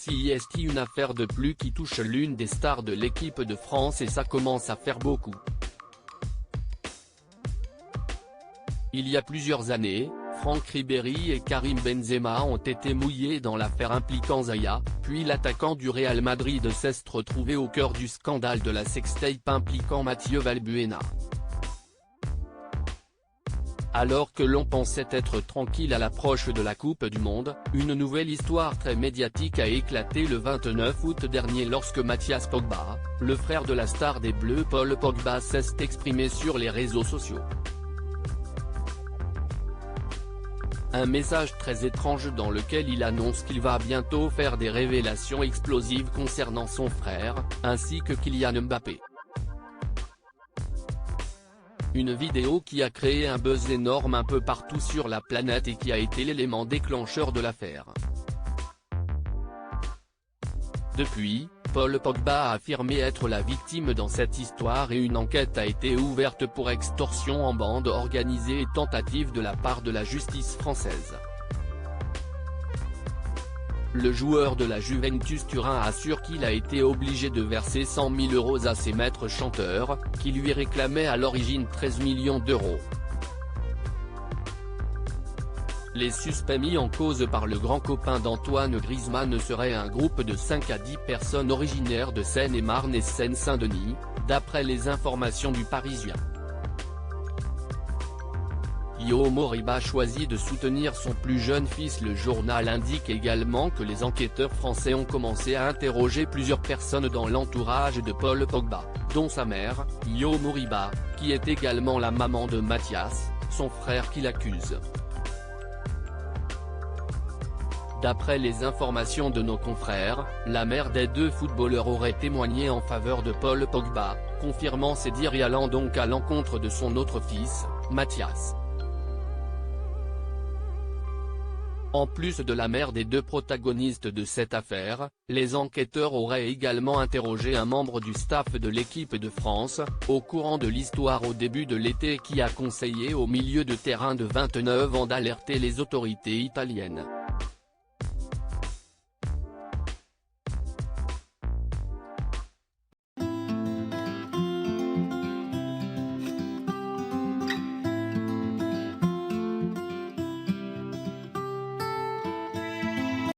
Si est une affaire de plus qui touche l'une des stars de l'équipe de France et ça commence à faire beaucoup. Il y a plusieurs années, Franck Ribéry et Karim Benzema ont été mouillés dans l'affaire impliquant Zaya, puis l'attaquant du Real Madrid s'est retrouvé au cœur du scandale de la sextape impliquant Mathieu Valbuena. Alors que l'on pensait être tranquille à l'approche de la Coupe du Monde, une nouvelle histoire très médiatique a éclaté le 29 août dernier lorsque Mathias Pogba, le frère de la star des Bleus Paul Pogba s'est exprimé sur les réseaux sociaux. Un message très étrange dans lequel il annonce qu'il va bientôt faire des révélations explosives concernant son frère, ainsi que Kylian Mbappé. Une vidéo qui a créé un buzz énorme un peu partout sur la planète et qui a été l'élément déclencheur de l'affaire. Depuis, Paul Pogba a affirmé être la victime dans cette histoire et une enquête a été ouverte pour extorsion en bande organisée et tentative de la part de la justice française. Le joueur de la Juventus Turin assure qu'il a été obligé de verser 100 000 € à ses maîtres chanteurs, qui lui réclamaient à l'origine 13 millions d'euros. Les suspects mis en cause par le grand copain d'Antoine Griezmann seraient un groupe de 5 à 10 personnes originaires de Seine-et-Marne et Seine-Saint-Denis, d'après les informations du Parisien. Yo Moriba choisit de soutenir son plus jeune fils. Le journal indique également que les enquêteurs français ont commencé à interroger plusieurs personnes dans l'entourage de Paul Pogba, dont sa mère, Yo Moriba, qui est également la maman de Mathias, son frère qui l'accuse. D'après les informations de nos confrères, la mère des deux footballeurs aurait témoigné en faveur de Paul Pogba, confirmant ses dires et allant donc à l'encontre de son autre fils, Mathias. En plus de la mère des deux protagonistes de cette affaire, les enquêteurs auraient également interrogé un membre du staff de l'équipe de France, au courant de l'histoire au début de l'été, qui a conseillé au milieu de terrain de 29 ans d'alerter les autorités italiennes.